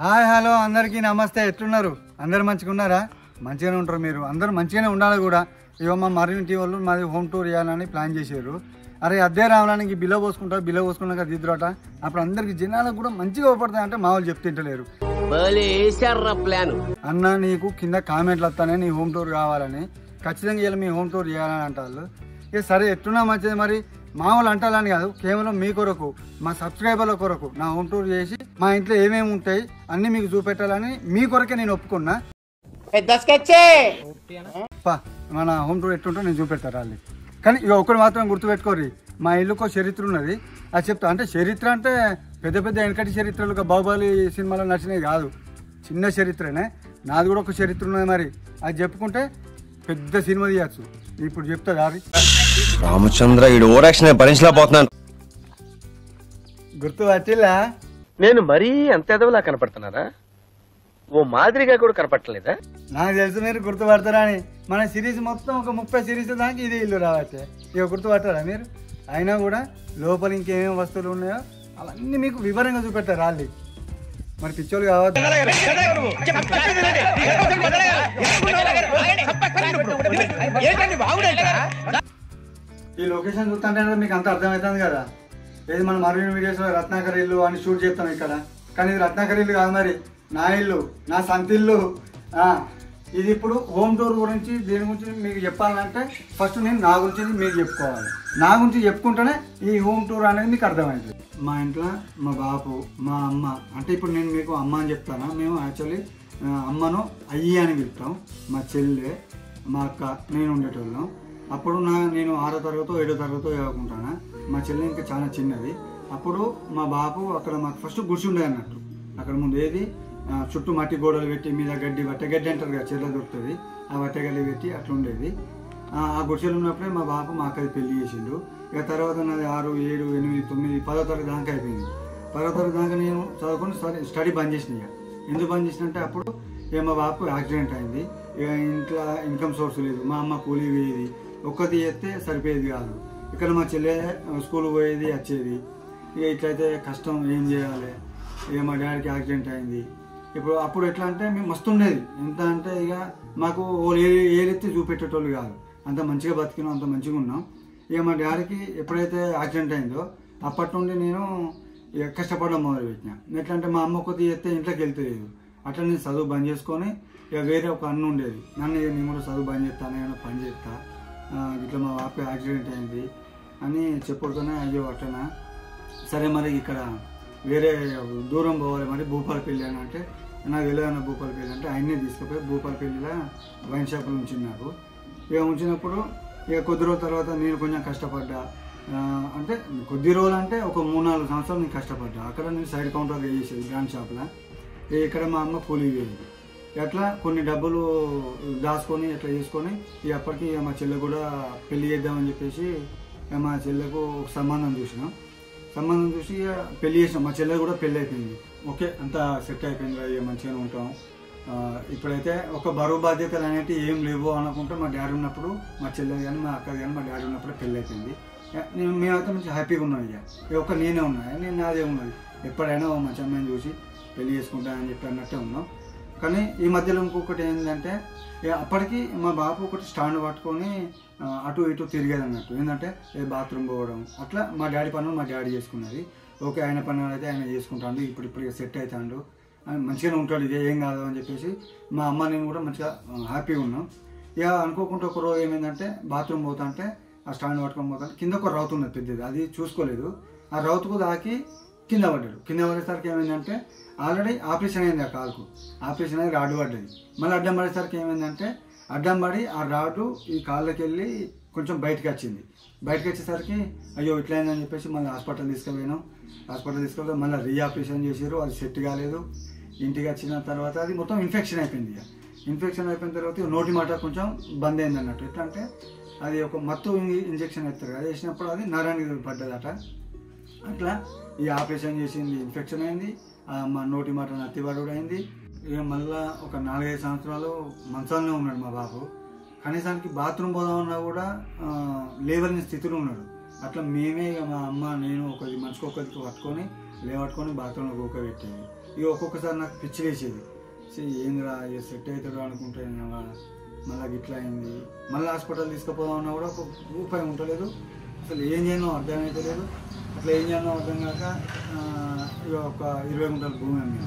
Hi hello అందరికీ నమస్తే. ఎట్లున్నారు? అందరు మంచిగా ఉన్నారా? మంచిగానే ఉంటారు. మీరు అందరూ మంచిగానే ఉండాలి కూడా. ఇవ్వ మా మరిన్ని వాళ్ళు మాది హోమ్ టూర్ చేయాలని ప్లాన్ చేశారు. అరే అద్దె రావడానికి బిలో పోసుకుంటారు, బిలో పోసుకున్నాక దిద్దురాట అప్పుడు అందరికి జనాలకు కూడా మంచిగా ఉపడతాయి అంటే మా వాళ్ళు చెప్తుంటలేరు. అన్న నీకు కింద కామెంట్లు వస్తానే నీ హోమ్ టూర్ కావాలని, ఖచ్చితంగా ఇలా మీ హోమ్ టూర్ చేయాలని అంటారు. ఇక సరే ఎట్టున్నా మంచిది. మరి మా వాళ్ళు అంటాలని కాదు, కేవలం మీ కొరకు, మా సబ్స్క్రైబర్ల కొరకు నా హోమ్ టూర్ చేసి మా ఇంట్లో ఏమేమి ఉంటాయి అన్నీ మీకు చూపెట్టాలని మీ కొరకే నేను ఒప్పుకున్నా. మన హోమ్ టూర్ ఎట్టుంటో నేను చూపెడతాను వాళ్ళు. కానీ ఇక ఒకటి మాత్రం గుర్తుపెట్టుకోరు, మా ఇల్లుకో చరిత్ర ఉన్నది. అది చెప్తా. అంటే చరిత్ర అంటే పెద్ద పెద్ద వెనకటి చరిత్రలుగా బాహుబలి సినిమాలో నచ్చినవి కాదు, చిన్న చరిత్రనే. నాది కూడా ఒక చరిత్ర ఉన్నది. మరి అది చెప్పుకుంటే పెద్ద సినిమా తీయచ్చు. ఇప్పుడు చెప్తా దారి. రామచంద్ర ఈ ఓవరాక్షన్ భరించలేకపోతున్నాను. గుర్తు పట్టిలా? నేను మరీ అంత ఎదవలా కనపడుతున్నారా? ఓ మాదిరిగా కూడా కనపడలేదా? నాకు తెలుసు మీరు గుర్తుపడతారా అని. మన సిరీస్ మొత్తం ఒక 30 సిరీస్ దాకా ఇది ఇల్లు రావచ్చు. ఇక గుర్తుపట్టారా మీరు? అయినా కూడా లోపల ఇంకేమేమి వస్తువులు ఉన్నాయో అవన్నీ మీకు వివరంగా చూపెట్టారు వాళ్ళు. మరి పిచ్చోళ్ళు కావద్దు. ఈ లొకేషన్ చూస్తుంటే మీకు అంత అర్థమవుతుంది కదా. ఏది మన మరిన్ని వీడియోస్లో రత్నాకర్ ఇల్లు అని షూట్ చేస్తాం ఇక్కడ. కానీ ఇది రత్నాకర్ ఇల్లు కాదు, మరి నా ఇల్లు, నా సంతిల్లు. ఇది ఇప్పుడు హోమ్ టూర్ గురించి దీని గురించి మీకు చెప్పాలంటే ఫస్ట్ నేను నా గురించి మీకు చెప్పుకోవాలి. నా గురించి చెప్పుకుంటేనే ఈ హోమ్ టూర్ అనేది మీకు అర్థమవుతుంది. మా ఇంట్లో మా బాపు, మా అమ్మ, అంటే ఇప్పుడు నేను మీకు అమ్మ అని చెప్తాను. మేము యాక్చువల్లీ అమ్మను అయ్యి అని పిలుస్తాం. మా చెల్లె, మా అక్క, నేను ఉండేటోళ్ళం. అప్పుడు నేను 6వ తరగతో 7వ తరగతో చదువుకుంటాను. మా చెల్లె ఇంకా చాలా చిన్నది. అప్పుడు మా బాపు అక్కడ మాకు ఫస్ట్ గుడిసి ఉండేది అన్నట్టు. అక్కడ ముందు ఏది చుట్టూ మట్టి గోడలు పెట్టి మీద గడ్డి, వట్టగడ్డి అంటారు కదా, చెల్ల దొరుకుతుంది, ఆ వట్టగడ్డి పెట్టి అట్లా ఉండేది. ఆ గుడిసెలు ఉన్నప్పుడే మా బాపు మా అక్కది పెళ్లి చేసిండు. ఇక తర్వాత నాది 6, 7, 8, 9, 10వ తరగతి దాకా అయిపోయింది. 10వ తరగతి దాకా నేను చదువుకొని స్టడీ బంద్ చేసిన. ఎందుకు బంద్ చేసినంటే అప్పుడు ఇక మా బాపు యాక్సిడెంట్ అయింది. ఇక ఇంట్లో ఇన్కమ్ సోర్స్ లేదు. మా అమ్మ కూలీ పోయేది, ఒక్కటి చేస్తే సరిపోయేది కాదు. ఇక్కడ మా చెల్లె స్కూల్ పోయేది వచ్చేది. ఇక ఇట్లయితే కష్టం, ఏం చేయాలి. ఇక మా డాడీకి యాక్సిడెంట్ అయింది. ఇప్పుడు అప్పుడు ఎట్లా అంటే మేము మస్తు ఉండేది. ఎంత అంటే ఇక మాకు ఏలెత్తి చూపెట్టేటోళ్ళు కాదు. అంత మంచిగా బతికినాం, అంత మంచిగా ఉన్నాం. ఇక మా డాడీకి ఎప్పుడైతే యాక్సిడెంట్ అయిందో అప్పటి నుండి నేను ఇక కష్టపడడం మొదలుపెట్టినా. ఎట్లా అంటే మా అమ్మ కొద్ది చేస్తే ఇంట్లోకి వెళ్తలేదు. అట్లా నేను చదువు బంద్ చేసుకొని ఇక వేరే ఒక అన్న ఉండేది. నన్ను నేను కూడా చదువు బంద్ చేస్తాను, ఏమైనా పని చేస్తా, ఇట్లా మా బాపే యాక్సిడెంట్ అయింది అని చెప్పుడుతోనే అయ్యో అట్లనా, సరే మరి ఇక్కడ వేరే దూరం పోవాలి, మరి భూపాలపల్లి అని అంటే నాకు తెలియదన్న భూపాలపల్లి అంటే ఆయన్నే తీసుకుపోయి భూపాలపల్లిలో వైన్ షాపులు ఉంచింది నాకు. ఇక ఉంచినప్పుడు ఇక కొద్ది రోజుల తర్వాత నేను కొంచెం కష్టపడ్డా. అంటే కొద్ది రోజులు అంటే ఒక 3-4 సంవత్సరాలు నేను కష్టపడ్డా. అక్కడ నేను సైడ్ కౌంటర్ చేసేది బ్రాండ్ షాప్లో. ఇక్కడ మా అమ్మ కూలీ వేయదు. అట్లా కొన్ని డబ్బులు దాచుకొని ఇట్లా చేసుకొని ఇక అప్పటికి మా చెల్లె కూడా పెళ్లి చేద్దామని చెప్పేసి మా చెల్లెకు ఒక సంబంధం చూసినాం. సంబంధం చూసి పెళ్లి చేసినాం. మా చెల్లె కూడా పెళ్ళి అయిపోయింది. ఓకే, అంతా సెట్ అయిపోయింది, ఇక మంచిగానే ఉంటాం. ఇప్పుడైతే ఒక బరువు బాధ్యతలు అనేవి ఏం లేవు అనుకుంటే మా డాడీ ఉన్నప్పుడు, మా చెల్లె కానీ మా అక్క కానీ మా డాడీ ఉన్నప్పుడు పెళ్ళి అయిపోయింది. మేమైతే మంచి హ్యాపీగా ఉన్నాం. ఇక ఒక్క నేనే ఉన్నా, నేను నాదే ఉన్నది. ఎప్పుడైనా మంచి అమ్మాయిని చూసి పెళ్లి చేసుకుంటానని చెప్పి అన్నట్టే ఉన్నాం. కానీ ఈ మధ్యలో ఇంకొకటి ఏంటంటే అప్పటికి మా బాపు ఒకటి స్టాండ్ పట్టుకొని అటు ఇటు తిరిగేది అన్నట్టు. ఏంటంటే బాత్రూమ్ పోవడం అట్లా మా డాడీ పనులు మా డాడీ చేసుకున్నది. ఓకే, ఆయన పనులు అయితే ఆయన చేసుకుంటాడు. ఇప్పుడు సెట్ అవుతాడు, మంచిగానే ఉంటాడు, ఇదే ఏం కాదు అని చెప్పేసి మా అమ్మ నేను కూడా మంచిగా హ్యాపీగా ఉన్నాం. ఇక అనుకోకుండా ఒక రోజు ఏమైందంటే బాత్రూమ్ పోతా అంటే ఆ స్టాండ్ పట్టుకొని పోతాను, కింద ఒక రౌతు ఉన్నది పెద్దది, అది చూసుకోలేదు. ఆ రౌతుకు దాకి కింద పడ్డాడు. కింద పడేసరికి ఏమైందంటే ఆల్రెడీ ఆపరేషన్ అయింది. ఆ కాలుకు ఆపరేషన్ అయ్యి రాడు పడ్డది. మళ్ళీ అడ్డం పడేసరికి ఏమైందంటే అడ్డం పడి ఆ రాడు ఈ కాళ్ళకి వెళ్ళి కొంచెం బయటకు వచ్చింది. బయటకు వచ్చేసరికి అయ్యో ఇట్లా అయిందని చెప్పేసి మళ్ళీ హాస్పిటల్ తీసుకుపోయినాం. హాస్పిటల్ తీసుకుపోతే మళ్ళీ రీఆపరేషన్ చేసారు, అది సెట్ కాలేదు. ఇంటికి వచ్చిన తర్వాత అది మొత్తం ఇన్ఫెక్షన్ అయిపోయింది. ఇన్ఫెక్షన్ అయిపోయిన తర్వాత నోటి మాట కొంచెం బంద్ అయింది అన్నట్టు. ఎట్లా అంటే అది ఒక మత్తు ఇంజెక్షన్ వేస్తారు, అది వేసినప్పుడు అది నరానికి పడ్డదట. అట్లా ఈ ఆపరేషన్ చేసింది, ఇన్ఫెక్షన్ అయింది, మా నోటి మాట నత్తిబడు అయింది. ఇక మళ్ళీ ఒక 4-5 సంవత్సరాలు మంచాలనే ఉన్నాడు మా బాబు. కనీసానికి బాత్రూమ్ పోదామన్నా కూడా లేవలేని స్థితిలో ఉన్నాడు. అట్లా మేమే ఇక మా అమ్మ నేను మనిషికి ఒకరికి పట్టుకొని లేవట్టుకొని బాత్రూంలో కూకబెట్టేది. ఇక ఒక్కొక్కసారి నాకు పిచ్చి వేసేది. ఏందిరా ఇక సెట్ అవుతాడు అనుకుంటే మళ్ళీ ఇట్లా అయింది. మళ్ళీ హాస్పిటల్ తీసుకుపోదామన్నా కూడా ఒక రూపాయి ఉండలేదు. అసలు ఏం చేయనో అర్థమైతే లేదు. అట్లా ఏం చేయనో అర్థం కాక ఇక ఒక 20 గుంటల భూమి అమ్మి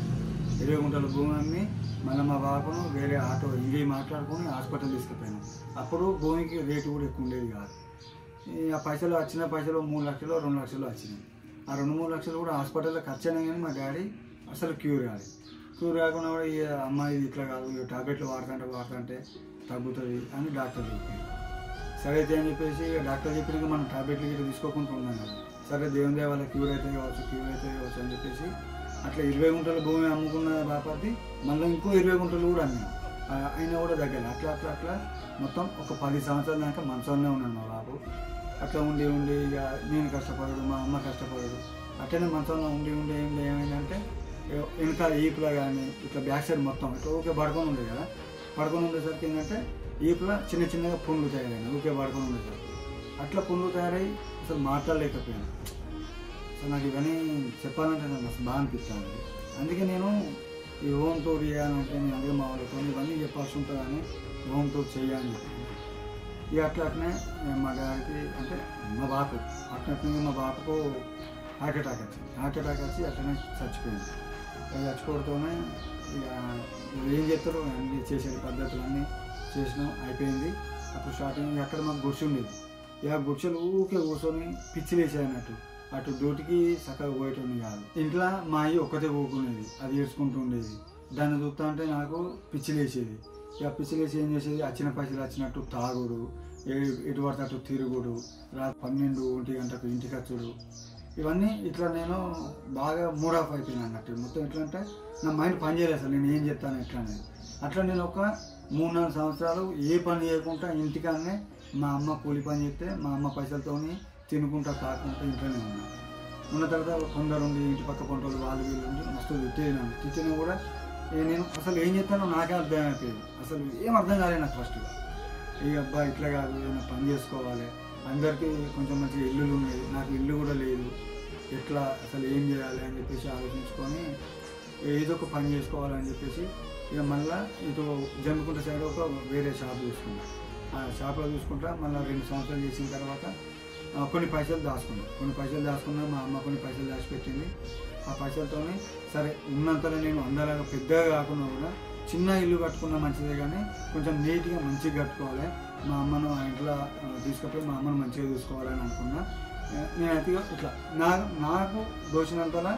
20 గుంటల భూమి అమ్మి మళ్ళీ మా బాబును వేరే ఆటో ఇంకే మాట్లాడుకొని హాస్పిటల్ తీసుకుపోయాను. అప్పుడు భూమికి రేటు కూడా ఎక్కువ ఉండేది కాదు. ఆ పైసలు వచ్చిన పైసలు 3 లక్షలు 2 లక్షలు వచ్చినాయి. ఆ 2-3 లక్షలు కూడా హాస్పిటల్లో ఖర్చు అయినా కానీ మా డాడీ అసలు క్యూర్ కాకుండా కూడా ఈ అమ్మాయి ఇట్లా కాదు, టాబ్లెట్లు వాడుతుంటే తగ్గుతుంది అని డాక్టర్ చెప్పారు. సరే అయితే అని చెప్పేసి డాక్టర్ చెప్పినాక మనం టాబ్లెట్లు గిట్లా తీసుకోకుండా ఉన్నాం కదా. సరే దేవుని దయ వల్ల క్యూర్ అయితే కావచ్చు అని చెప్పేసి అట్లా 20 గుంటల భూమి అమ్ముకున్న బాపతి మళ్ళీ ఇంకో 20 గుంటలు కూడా అమ్మాం. అయినా కూడా దగ్గర అట్లా మొత్తం ఒక 10 సంవత్సరాల దాకా మంచంలోనే ఉన్నాను మా బాబు. అట్లా ఉండి ఇక నేను కష్టపడడు, మా అమ్మ కష్టపడడు. అట్లనే మంచంలో ఉండి ఏమైందంటే వెనకాల ఈపులా కానీ ఇట్లా బ్యాక్ సైడ్ మొత్తం ఇట్లా ఊకే పడుకొని ఉండేది కదా. పడుకొని ఉండేసరికి ఏంటంటే ఈపులా చిన్నగా పుండ్లు తయారైనా ఊకే పడుకొని ఉండేసరికి అట్లా పుండ్లు తయారై అసలు మాట్లాడలేకపోయాను. సో నాకు ఇవన్నీ చెప్పాలంటే నాకు అసలు బాగా అనిపిస్తుంది. అందుకే నేను ఈ హోమ్ టూర్ చేయాలంటే నేను అందుకే మా వాళ్ళతో ఇవన్నీ చెప్పాల్సి ఉంటుందని హోమ్ టూర్ చేయాలని చెప్పాను. ఇక అట్లనే మా డాడీకి అంటే మా బాపు అట్లనే మా బాపుకు హార్ట్ అటాక్ వచ్చి అట్లనే చచ్చిపోయింది. చచ్చిపోవడంతోనే ఇక ఏం చేస్తారు అన్నీ చేసే పద్ధతులన్నీ చేసినాం, అయిపోయింది. అప్పుడు స్టార్టింగ్ అక్కడ మాకు గుడిసె ఉండేది. ఇక గుడిసెలు ఊకే కూర్చొని పిచ్చి వేసేది అన్నట్టు. అటు డ్యూటీకి చక్కగా పోయేటోని కాదు. ఇంట్లో మా అయ్యి ఒక్కతే కూకునేది, అది ఏడ్చుకుంటూ ఉండేది. దాన్ని చూస్తా అంటే నాకు పిచ్చి వేసేది. ఇక పిచ్చి వేసి ఏం చేసేది, వచ్చిన పైసలు వచ్చినట్టు తాగుడు, ఎటు పడితే అటు తిరుగుడు, రాత్రి 12-1 గంటకు ఇంటికి వచ్చుడు. ఇవన్నీ ఇట్లా నేను బాగా మూడ్ ఆఫ్ అయిపోయాను అన్నట్టు. మొత్తం ఎట్లా అంటే నా మైండ్ పనిచేయలేదు అసలు నేను ఏం చెప్తాను ఎట్లా అనేది. అట్లా నేను ఒక 3-4 సంవత్సరాలు ఏ పని చేయకుండా ఇంటికానే మా అమ్మ కూలి పని చేస్తే మా అమ్మ పైసలతో తినుకుంటా తాకుంటా ఇంట్లోనే ఉన్న తర్వాత కొందరు ఉండి ఇంటి పక్క పంటలు వాళ్ళు వీళ్ళు ఉండి మస్తు తిట్టినా కూడా నేను అసలు ఏం చెప్తానో నాకే అర్థం అయిపోయింది. అసలు ఏం అర్థం కాలేదు నాకు ఫస్ట్. ఇక అబ్బా ఇట్లా కాదు, ఏమైనా పని చేసుకోవాలి, అందరికీ కొంచెం మంచిగా ఇల్లులు ఉన్నాయి, నాకు ఇల్లు కూడా లేదు, ఎట్లా అసలు ఏం చేయాలి అని చెప్పేసి ఆలోచించుకొని ఏదో ఒక పని చేసుకోవాలని చెప్పేసి ఇక మళ్ళీ ఇటు జమ్మికుంట సైడ్ ఒక వేరే షాప్ చూసుకున్నాను. ఆ షాప్లో చూసుకుంటా మళ్ళీ 2 సంవత్సరాలు చేసిన తర్వాత కొన్ని పైసలు దాచుకున్నా. మా అమ్మ కొన్ని పైసలు దాచిపెట్టింది. ఆ పైసలతో సరే ఉన్నంతలో నేను అందరిలాగా పెద్దగా కాకుండా కూడా చిన్న ఇల్లు కట్టుకున్నా మంచిదే, కానీ కొంచెం నీట్గా మంచిగా కట్టుకోవాలి, మా అమ్మను ఆ ఇంట్లో తీసుకుపోయి మా అమ్మను మంచిగా చూసుకోవాలని అనుకున్నా. నేనైతే ఇట్లా నాకు దోచినంతలా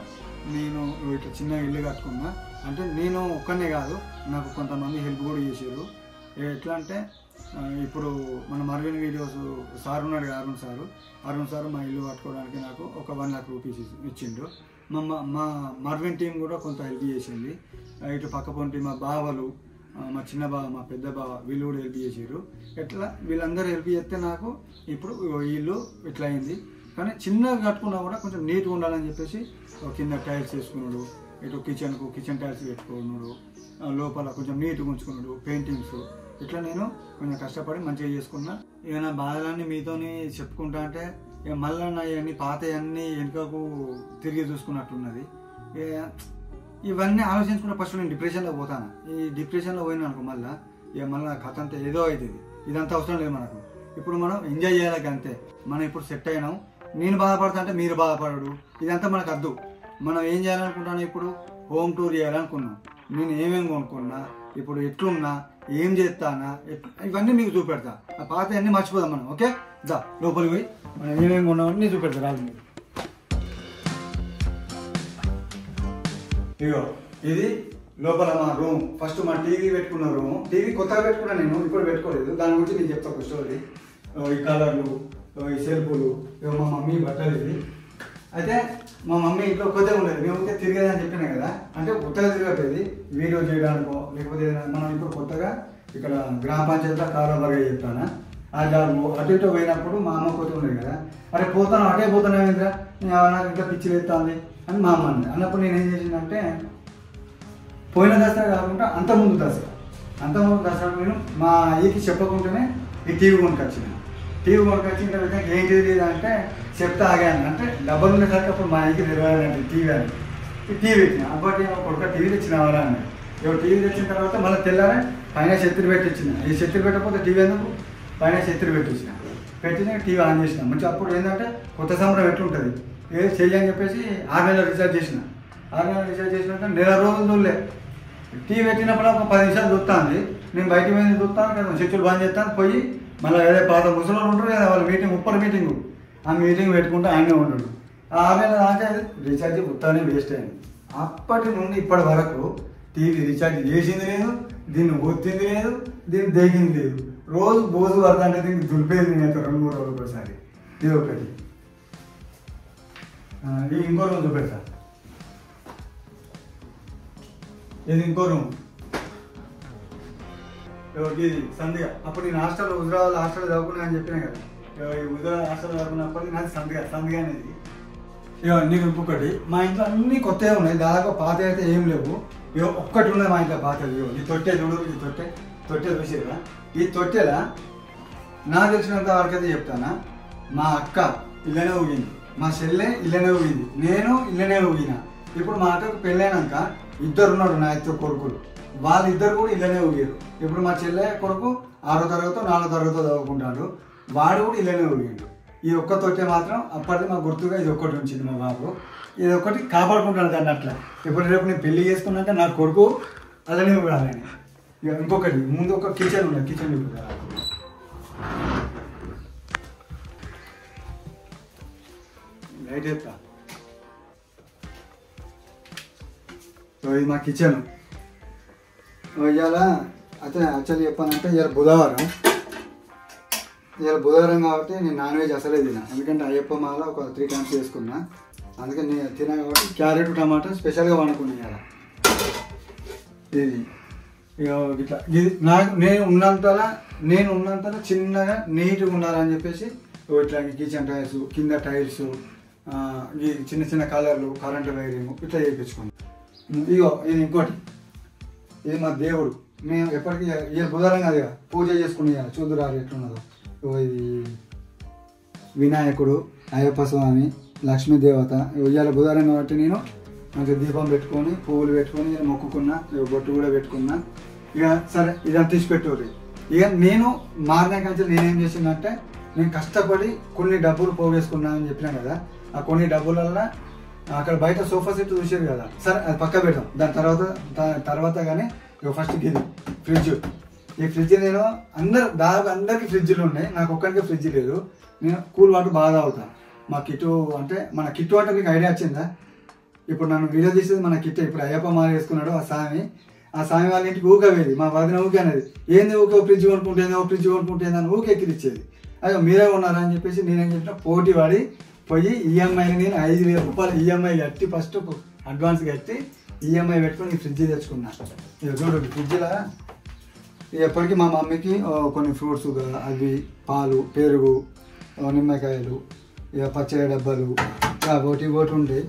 నేను ఇట్లా చిన్న ఇల్లు కట్టుకున్నా. అంటే నేను ఒక్కనే కాదు, నాకు కొంతమంది హెల్ప్ కూడా చేసారు. ఎట్లా అంటే ఇప్పుడు మన మర్విన్ వీడియోస్ సార్ ఉన్నాడు, అరుణ్ సారు మా ఇల్లు కట్టుకోవడానికి నాకు ఒక 1 లక్ష రూపీస్ ఇచ్చిండు. మా మర్విన్ టీం కూడా కొంత హెల్ప్ చేసింది. ఇటు పక్క పొంటి మా బావలు, మా చిన్న బావ, మా పెద్ద బావ వీళ్ళు కూడా హెల్ప్ చేసారు. ఎట్లా వీళ్ళందరూ హెల్ప్ చేస్తే నాకు ఇప్పుడు ఇల్లు ఇట్లా అయింది. కానీ చిన్నగా కట్టుకున్నా కూడా కొంచెం నీట్గా ఉండాలని చెప్పేసి కింద టైల్స్ వేసుకున్నాడు, ఇటు కిచెన్ టైల్స్ పెట్టుకున్నాడు, లోపల కొంచెం నీట్గా ఉంచుకున్నాడు, పెయింటింగ్స్. ఇట్లా నేను కొంచెం కష్టపడి మంచిగా చేసుకున్నా. ఇక నా బాధలన్నీ మీతోని చెప్పుకుంటా అంటే ఇక మళ్ళీ నా ఇవన్నీ పాతవన్నీ వెనుకకు తిరిగి చూసుకున్నట్టున్నది. ఇవన్నీ ఆలోచించుకుంటే ఫస్ట్ నేను డిప్రెషన్లో పోతాను. ఈ డిప్రెషన్లో పోయినా అనుకో మళ్ళీ కథ అంతా ఏదో అవుతుంది. ఇదంతా అవసరం లేదు మనకు. ఇప్పుడు మనం ఎంజాయ్ చేయాలి అంతే. మనం ఇప్పుడు సెట్ అయినాం, నేను బాధపడతా అంటే మీరు బాధపడడు, ఇదంతా మనకు అద్దు. మనం ఏం చేయాలనుకుంటాను, ఇప్పుడు హోమ్ టూర్ చేయాలనుకున్నాం, నేను ఏమేమి కొనుక్కున్నా, ఇప్పుడు ఎట్లున్నా, ఏం చేస్తానా, ఇవన్నీ మీకు చూపెడతా. ఆ పాత అన్నీ మర్చిపోదాం మనం. ఓకే, దా లోపలికి పోయి మనం ఏమేమి కొన్నామని చూపెడతా రాదు మీరు. ఇగో ఇది లోపల మా రూమ్. ఫస్ట్ మా టీవీ పెట్టుకున్న రూమ్. టీవీ కొత్తగా పెట్టుకున్నా నేను, ఇప్పుడు పెట్టుకోలేదు. దాని గురించి నేను చెప్తా ఒక స్టోరీ. ఈ కలర్లు, ఈ సెల్ఫులు, మా మమ్మీ బట్టలు. ఇది అయితే మా మమ్మీ ఇంట్లో కొత్తగా ఉండేది, మేము తిరిగేదని చెప్పినా కదా. అంటే కొత్తగా తిరగలేదు, వీడియో చేయడానికో లేకపోతే మనం ఇప్పుడు కొత్తగా ఇక్కడ గ్రామ పంచాయతీలో కారోబాగా చెప్తాను. ఆ జాబ్ అటు ఇటు పోయినప్పుడు మా అమ్మ కొత్త ఉండేది కదా, అరే పోతాను అటే పోతాను ఏంద్రా, నాకు ఇంకా పిచ్చి ఎత్తాలి అని మా అమ్మ అంది. అన్నప్పుడు నేను ఏం చేసిందంటే పోయిన దసరా కాకుండా అంతకుముందు దసరా నేను మా అయ్యకి చెప్పకుండానే ఈ టీవీ కొనుకొచ్చిన. టీవీ కొనుకొచ్చిన తర్వాత ఏంటిది అంటే చెప్తా ఆగాను. అంటే డబ్బులు ఉండేసరికి అప్పుడు మా అయ్యకి తెలియాలంటే టీవీ అని టీవీ తెచ్చిన అప్పటి ఒక టీవీ తెచ్చిన వాళ్ళ అన్నాడు. టీవీ తెచ్చిన తర్వాత మళ్ళీ తెల్లారే పైన చెత్తిరి పెట్టి ఇచ్చిన. ఈ చెత్తిరి పెట్టకపోతే టీవీ ఎందుకు పైన చెత్తిరి పెట్టించిన. పెట్టిన టీవీ ఆన్ చేసిన. మంచి అప్పుడు ఏంటంటే కొత్త సంబరం ఎట్లుంటుంది ఏది చెయ్యి అని చెప్పేసి 6 నెలలు రీఛార్జ్ చేసిన. 6 నెలలు రీఛార్జ్ చేసినాక నెల రోజులు చూడలే. టీవీ పెట్టినప్పుడు ఒక 10 నిమిషాలు చూస్తాను. నేను బయట పోయింది చూస్తాను కదా, స్విచ్లు బంద్ చేస్తాను. పోయి మళ్ళీ ఏదో పాత ముసలు ఉంటారు కదా వాళ్ళ మీటింగ్ ఉప్పర్ మీటింగు, ఆ మీటింగ్ పెట్టుకుంటే ఆయనే ఉంటాడు. ఆ 6 నెలల దాకా రీఛార్జ్ ఉత్తానే వేస్ట్ అయింది. అప్పటి నుండి ఇప్పటి వరకు టీవీ రీఛార్జ్ చేసింది లేదు, దీన్ని ఒత్తింది లేదు, దీన్ని దేగింది లేదు. రోజు బోజు పడుతుంటే దీనికి దులిపేది నేనైతే 2-3 రోజులు ఒకసారి. ఇది ఒకటి. ఇది ఇంకో రూమ్ చూపెడతా. ఇది ఇంకో రూమ్. ఇది సందిగా. అప్పుడు నేను హాస్టల్ హుజరాబాద్ హాస్టల్ చదువుకున్నా అని చెప్పినా కదా. ఈ హుజరాబాద్ హాస్టల్ చదువుకున్నప్పటికీ నాది సందిగా అనేది. నీకు ఇంకొకటి, మా ఇంట్లో అన్నీ కొత్తగా ఉన్నాయి. దాదాపు పాత అయితే ఏం లేవు. ఒక్కటి ఉన్నది మా ఇంట్లో పాతది. ఈ తొట్టె చూడు, ఈ తొట్టె చూసేదా. ఈ తొట్టెలా నాకు తెలిసినంత వరకు అయితే చెప్తానా, మా అక్క ఇళ్ళనే ఊగింది, మా చెల్లె ఇళ్ళనే ఊగింది, నేను ఇళ్ళనే ఊగిన. ఇప్పుడు మా అక్కకు పెళ్ళైనాక 2 ఉన్నారు, నా 2 కొడుకులు. వాళ్ళిద్దరు కూడా ఇళ్ళనే ఊగారు. ఇప్పుడు మా చెల్లె కొడుకు 6వ తరగతో 4వ తరగతో చదువుకుంటాడు, వాడు కూడా ఇళ్ళనే ఊగిండు. ఈ ఒక్క తొట్టె మాత్రం అప్పటిది మా గుర్తుగా ఇది ఒక్కటి ఉంచింది మా బాబు. ఇది ఒక్కటి కాపాడుకుంటాను దాన్ని అట్లా. ఇప్పుడు రేపు నేను పెళ్లి చేసుకున్నాక నా కొడుకు అలానే ఊడాలని. ఇక ఇంకొకటి ముందు ఒక కిచెన్ ఉన్నది, కిచెన్ లైట్ ఎత్తా. ఇది మా కిచెన్. ఇవాళ అయితే యాక్చువల్లీ చెప్పానంటే ఇవాళ బుధవారం కాబట్టి నేను నాన్ వెజ్ అసలే తిన్నా. ఎందుకంటే అయ్యప్ప మాల ఒక 3 times చేసుకున్నా. అందుకని నేను తిన్నా కాబట్టి క్యారెట్ టమాటా స్పెషల్గా వండుకున్నాను ఇవాళ. ఇది ఇట్లా ఇది నేను ఉన్నంతలా చిన్నగా నీట్గా ఉండాలని చెప్పేసి ఇట్లా కిచెన్ టైల్స్, కింద టైల్స్, ఈ చిన్న కలర్లు, కరెంటు వైరింగ్ ఇట్లా చేయించుకున్నాం. ఇది ఇంకోటి, ఇది మా దేవుడు. మేము ఎప్పటికీ ఇవాళ బుధవారం కాదు పూజ చేసుకుని చూదురారు ఎట్లున్నదో. ఇది వినాయకుడు, అయ్యప్ప స్వామి, లక్ష్మీదేవత. ఇవాళ బుధవారం కాబట్టి నేను మంచిగా దీపం పెట్టుకొని పువ్వులు పెట్టుకొని మొక్కుకున్నా, బొట్టు కూడా పెట్టుకున్నా. ఇక సరే ఇదంతా తీసి పెట్టుకోరు. ఇక నేను మారిన కంచె నేనేం చేసిందంటే, నేను కష్టపడి కొన్ని డబ్బులు పోగేసుకున్నానని చెప్పినా కదా. ఆ కొన్ని డబ్బులల్లో అక్కడ బయట సోఫా సెట్ చూసారు కదా, సరే అది పక్క పెడతాం. దాని తర్వాత కానీ ఇక ఫస్ట్ ఇది ఫ్రిడ్జ్. ఈ ఫ్రిడ్జ్ నేను దాదాపు అందరికీ ఫ్రిడ్జ్లు ఉన్నాయి, నాకు ఒక్కరికి ఫ్రిడ్జ్ లేదు. నేను కూల్ వాటర్ బాగా తాగుతాను. మా కిట్టు అంటే మన కిట్టు అంటే మీకు ఐడియా వచ్చిందా? ఇప్పుడు నన్ను వీడియో తీసేది మన కిట్టు. ఇప్పుడు అయ్యప్ప మాల వేసుకున్నాడు ఆ స్వామి వాళ్ళ ఇంటికి ఊకవేది. మా వదిన ఊకే అనేది, ఏంది ఊకే ఫ్రిడ్జ్ కొనుక్కుంటేంది అని ఊకే ఎక్కిరిచ్చేది. అయ్యో మీరే ఉన్నారని చెప్పేసి నేనేం చెప్పిన పోటీ పడి పోయి ఈఎంఐని నేను 5,000 రూపాయలు ఈఎంఐ కట్టి ఫస్ట్ అడ్వాన్స్ కట్టి ఈఎంఐ పెట్టుకొని ఈ ఫ్రిడ్జ్ తెచ్చుకున్నా. ఇక చూడండి ఫ్రిడ్జ్లో ఎప్పటికీ మా మమ్మీకి కొన్ని ఫ్రూట్స్, అవి పాలు, పెరుగు, నిమ్మకాయలు, ఇక పచ్చడి డబ్బాలు ఒకటి ఉండే.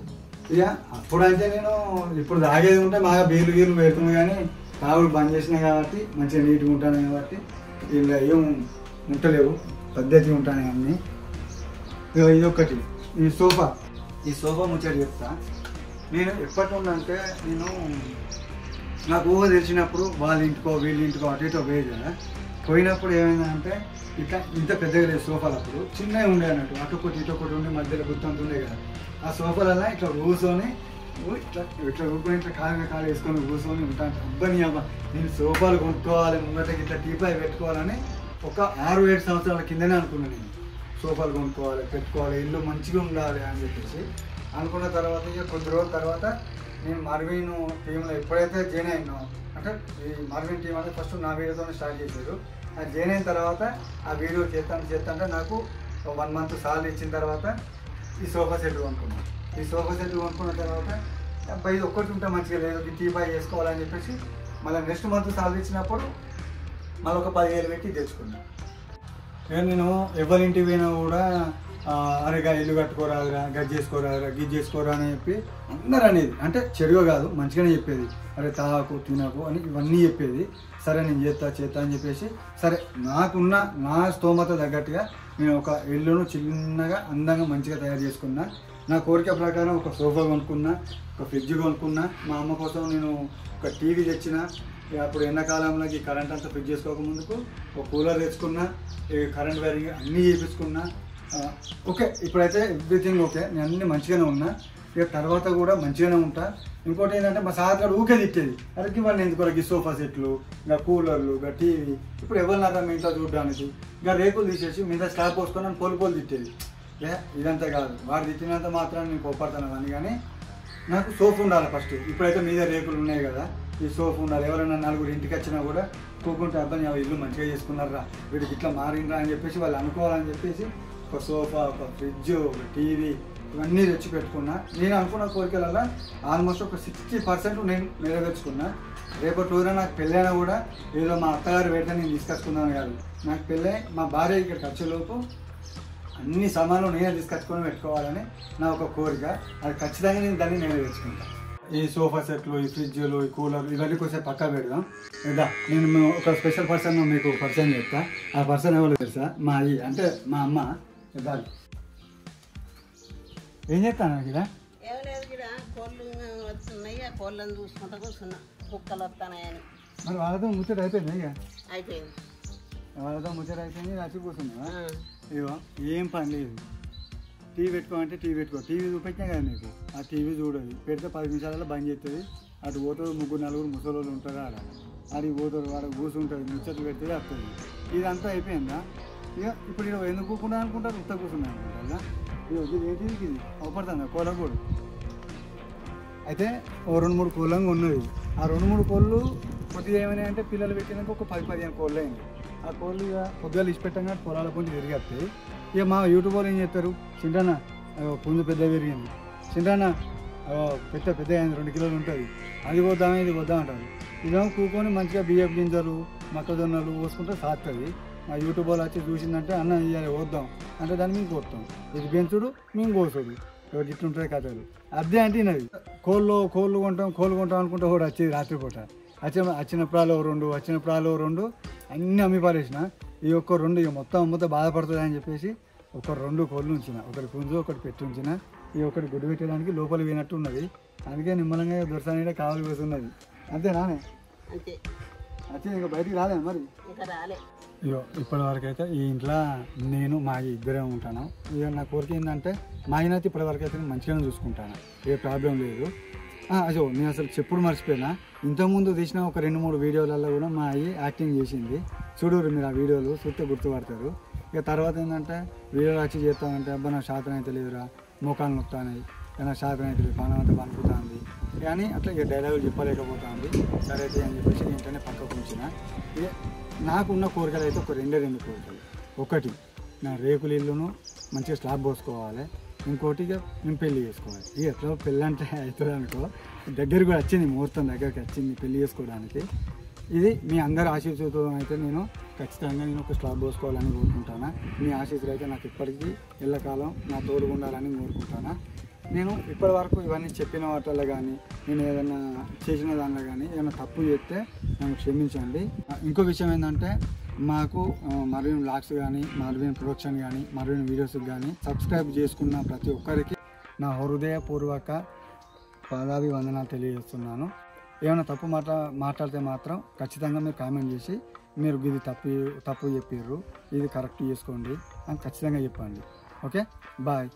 ఇక అప్పుడంటే నేను ఇప్పుడు తాగేది ఉంటే బాగా బీర్లు పెడుతుంది, కానీ తాగుడు బంద్ చేసినా కాబట్టి మంచిగా నీట్గా ఉంటాను కాబట్టి ఇలా ఏం ఉంటలేవు, పద్ధతి ఉంటాను అన్నీ. ఇది ఒకటి. ఈ సోఫా ముచ్చట చెప్తా. నేను ఎప్పటి నుండంటే నాకు ఊహ తెలిసినప్పుడు వాళ్ళ ఇంటికో వీళ్ళ ఇంటికో అటు ఇటో పోయేది కదా. పోయినప్పుడు ఏమైందంటే ఇట్లా ఇంత పెద్దగా లేదు సోఫాలు, అప్పుడు చిన్నవి ఉండే అన్నట్టు, అటొకటి ఇటొకటి ఉండి మధ్యలో గుర్తంత ఉండే కదా. ఆ సోఫాలలో ఇట్లా కూర్చొని ఇట్లా ఊరుకొని ఇట్లా కాలు వేసుకొని కూర్చొని ఉంటాను. అబ్బాయి నేను సోఫాలు కొనుక్కోవాలి, ముంగటకి ఇట్లా టీపాయ్ పెట్టుకోవాలని ఒక 6-7 సంవత్సరాల కిందనే అనుకున్నాను. నేను సోఫాలు కొనుక్కోవాలి, పెట్టుకోవాలి, ఇల్లు మంచిగా ఉండాలి అని చెప్పేసి అనుకున్న తర్వాత ఇక కొద్ది రోజుల తర్వాత నేను మర్వీన్ టీంలో ఎప్పుడైతే జాయిన్ అయినో, అంటే ఈ మర్వీన్ టీం అనేది ఫస్ట్ నా వీడియోతోనే స్టార్ట్ చేశారు. అది జాయిన్ అయిన తర్వాత ఆ వీడియో చేస్తాంటే నాకు 1 month సాలరీ ఇచ్చిన తర్వాత ఈ సోఫా సెట్ కొనుక్కున్నాను. ఈ సోఫా సెట్ కొనుక్కున్న తర్వాత అబ్బాయి ఇది ఒక్కటి ఉంటే మంచిగా లేదు, ఇది టీపై చేసుకోవాలని చెప్పేసి మళ్ళీ నెక్స్ట్ మంత్ సాలరీ ఇచ్చినప్పుడు మళ్ళీ ఒక 10,000 పెట్టి తెచ్చుకున్నాను. నేను ఎవరింటికి పోయినా కూడా అరేగా ఇల్లు కట్టుకోరాదురా, గది చేసుకోరాదురా, గిజ్ చేసుకోరా అని చెప్పి అందరూ అనేది, అంటే చెడుగా కాదు మంచిగానే చెప్పేది. అరే తాకు తినకు అని ఇవన్నీ చెప్పేది. సరే నేను చేస్తా అని చెప్పేసి సరే నాకున్న నా స్తోమత తగ్గట్టుగా నేను ఒక ఇల్లును చిన్నగా అందంగా మంచిగా తయారు చేసుకున్నా. నా కోరిక ప్రకారం ఒక సోఫా కొనుక్కున్నా, ఒక ఫ్రిడ్జ్ కొనుక్కున్నా, మా అమ్మ కోసం నేను ఒక టీవీ తెచ్చిన. అప్పుడు ఎండాకాలంలోకి కరెంట్ అంతా ఫిట్ చేసుకోక ముందుకు ఒక కూలర్ తెచ్చుకున్నా, కరెంట్ వైరింగ్ అన్నీ చేయించుకున్నా. ఓకే, ఇప్పుడైతే ఎవ్రీథింగ్ ఓకే, నేను అన్నీ మంచిగానే ఉన్నా. ఇక తర్వాత కూడా మంచిగానే ఉంటా. ఇంకోటి ఏంటంటే మా సార్ ఊకే తిట్టేది, అరికి వాళ్ళు ఎందుకు సోఫా సెట్లు, ఇంకా కూలర్లు, ఇంకా టీవీ, ఇప్పుడు ఎవరినారా మీ ఇంట్లో చూడడానికి, ఇంకా రేకులు తీసేసి మీద స్లాబ్ పోసుకొని పోలు తిట్టేది. ఇదంతా కాదు, వాడు తిట్టినంత మాత్రం నేను కోపడతాను అని. కానీ నాకు సోఫా ఉండాలి ఫస్ట్. ఇప్పుడైతే మీద రేకులు ఉన్నాయి కదా, ఈ సోఫా ఉండాలి. ఎవరైనా నలుగురు ఇంటికి వచ్చినా కూడా కూకుంటే అబ్బాయి ఇల్లు మంచిగా చేసుకున్నారా, వీడికి ఇట్లా మారిండ్రా అని చెప్పేసి వాళ్ళు అనుకోవాలని చెప్పేసి ఒక సోఫా, ఒక ఫ్రిడ్జ్, ఒక టీవీ ఇవన్నీ తెచ్చి పెట్టుకున్నా. నేను అనుకున్న కోరికలలో ఆల్మోస్ట్ ఒక 60% నేను నెరవేర్చుకున్నా. రేపటి రోజున నాకు పెళ్ళైనా కూడా ఏదో మా అత్తగారు పెడితే నేను తీసుకొచ్చుకున్నాను కాదు. నాకు పెళ్ళై మా భార్య ఇక్కడికి వచ్చేలోపు అన్ని సామాన్లు నేనే తీసుకొచ్చుకొని పెట్టుకోవాలని నా ఒక కోరిక. అది ఖచ్చితంగా నేను దాన్ని నెరవేర్చుకుంటాను. ఈ సోఫా సెట్లు, ఈ ఫ్రిడ్జ్లు, ఈ కూలర్లు ఇవన్నీ కొంచెం పక్కా పెడదాం. లేదా నేను ఒక స్పెషల్ పర్సన్ మీకు పరిచయం చెప్తా. ఆ పర్సన్ ఎవరు తెలుసా? మా అయ్యి, అంటే మా అమ్మ. ఇవ్వాలి ఏం చేస్తాను ఇక్కడ? ఏం లేదు, ఇక్కడ కోళ్ళు వస్తున్నాయి, ఆ కోళ్ళని చూసుకుంటూ కూర్చున్నా, కుక్కలు వస్తున్నాయని. మరి వాళ్ళతో ముచ్చట అయిపోయింది. ఇక అయిపోయింది, వాళ్ళతో ముచ్చట అయిపోయింది. నచ్చి కూర్చున్నా. ఇగో ఏం పని లేదు, టీవీ పెట్టుకోమంటే టీవీ పెట్టుకో. టీవీ చూపించినా కదా నీకు, ఆ టీవీ చూడదు. పెడితే 10 నిమిషాలలో బంద్ చేస్తుంది. అటు పోతారు, 3-4 ముసలోళ్ళు ఉంటారు ఆడ, అడిగి పోతారు, వాడు కూర్చుంటుంది, ముచ్చట్లు పెడితే వస్తుంది. ఇదంతా అయిపోయిందా? ఇక ఇప్పుడు ఇక్కడ ఎందుకు కూకుండా అనుకుంటారు, ఉత్త కూర్చున్నా అనుకుంటారు. ఇది ఏంటిది, ఇది అవపడుతుంది కోళ్ళ కూడా. అయితే ఓ 2-3 కోళ్ళంగా ఉన్నది. ఆ 2-3 కోళ్ళు కొద్దిగా ఏమైనా అంటే పిల్లలు పెట్టినాక ఒక 10-15 కోళ్ళు అయింది. ఆ కోళ్ళు ఇక పొద్దుగా ఇచ్చి పెట్టంగా పొలాల కొంచెం తిరిగేస్తాయి. ఇక మా యూట్యూబ్ వాళ్ళు ఏం చేస్తారు, చింటానా పుంజు పెద్ద పెరిగింది, చింటానా పెద్ద అయింది, 2 కిలోలు ఉంటుంది, అది పోద్దామా ఇది పోద్దాం అంటారు. ఇదేమో కూకొని మంచిగా బియ్యం గింజలు, మొక్కజొన్నలు పోసుకుంటే సాగుతుంది. మా యూట్యూబ్ వాళ్ళు వచ్చి చూసిందంటే అన్న ఇవ్వాలి వద్దాం అంటే దాన్ని మేము కోస్తాం. ఇది పెంచుడు మేము కోసుడు, ఎవరు ఇట్లుంటుంది కథలు. అదే అంటే ఇది కోళ్ళు కొంటాం అనుకుంటే కూడా వచ్చేది రాత్రిపూట. వచ్చినప్పుడు 2 అన్నీ అమ్మి పారేసిన. ఈ ఒక్క 2 ఇక మొత్తం అమ్మితే బాధపడుతుంది అని చెప్పేసి ఒక 2 కోళ్ళు ఉంచిన, ఒకటి పుంజు ఒకటి పెట్టి ఉంచిన. ఈ ఒకటి గుడ్డు పెట్టడానికి లోపల పోయినట్టు ఉన్నది, అందుకే నిమ్మలంగా దొరసాని కావాలి పోతున్నది. అంతేనానే? అంతే. వచ్చి ఇంకా బయటికి రాలే మరి? ఇంకా రాలే. ఇగో ఇప్పటి వరకు అయితే ఈ ఇంట్లో నేను మా ఇద్దరే ఉంటాను. ఇక నా కోరిక ఏంటంటే మా ఆయన అయితే ఇప్పటి వరకు అయితే నేను మంచిగానే చూసుకుంటాను, ఏ ప్రాబ్లం లేదు. అసలు నేను అసలు చెప్పుడు మర్చిపోయినా, ఇంతకుముందు తీసిన ఒక 2-3 వీడియోలలో కూడా మా అయ్యి యాక్టింగ్ చేసింది. చూడరు మీరు, ఆ వీడియోలు చూస్తే గుర్తుపడతారు. ఇక తర్వాత ఏంటంటే వీడియోలు వచ్చి చేస్తామంటే అబ్బా నాకు శాతం అయితే లేదురా, మోకాలు నొక్కుతాయి, నా శాతం అయితే లేదు, పానం అంతా పనుకుతుంది కానీ అట్లా ఇక డైలాగులు చెప్పలేకపోతుంది. సరే అయితే అని చెప్పేసి ఇంట్లోనే పక్కకు ఉంచిన. ఇక నాకున్న కోరికలు అయితే ఒక 2 కోరికలు. ఒకటి నా రేకుల ఇల్లును మంచిగా స్లాబ్ పోసుకోవాలి, ఇంకోటి ఇక నేను పెళ్లి చేసుకోవాలి. ఇక ఎట్లా పెళ్ళి అంటే అవుతుంది అనుకో, దగ్గర కూడా వచ్చింది, ముహూర్తం దగ్గరికి వచ్చింది పెళ్లి చేసుకోవడానికి. ఇది మీ అందరి ఆశీస్సులతో అయితే నేను ఖచ్చితంగా నేను ఒక స్లాబ్ పోసుకోవాలని కోరుకుంటాను. మీ ఆశీస్సులు అయితే నాకు ఇప్పటికీ ఎల్లకాలం నా తోడుగా ఉండాలని కోరుకుంటాను. నేను ఇప్పటి వరకు ఇవన్నీ చెప్పిన వాటిల్లో కానీ నేను ఏదైనా చేసిన దానిలో కానీ ఏమైనా తప్పు చేస్తే నన్ను క్షమించండి. ఇంకో విషయం ఏంటంటే మాకు మర్వీన్ వ్లాగ్స్ కానీ, మర్వీన్ ప్రొడక్షన్ కానీ, మర్వీన్ వీడియోస్కి కానీ సబ్స్క్రైబ్ చేసుకున్న ప్రతి ఒక్కరికి నా హృదయపూర్వక పాదాభివందనాలు తెలియజేస్తున్నాను. ఏమైనా తప్పు మాట్లాడితే మాత్రం ఖచ్చితంగా మీరు కామెంట్ చేసి మీరు ఇది తప్పు చెప్పారు, ఇది కరెక్ట్ చేసుకోండి అని ఖచ్చితంగా చెప్పండి. Okay, bye.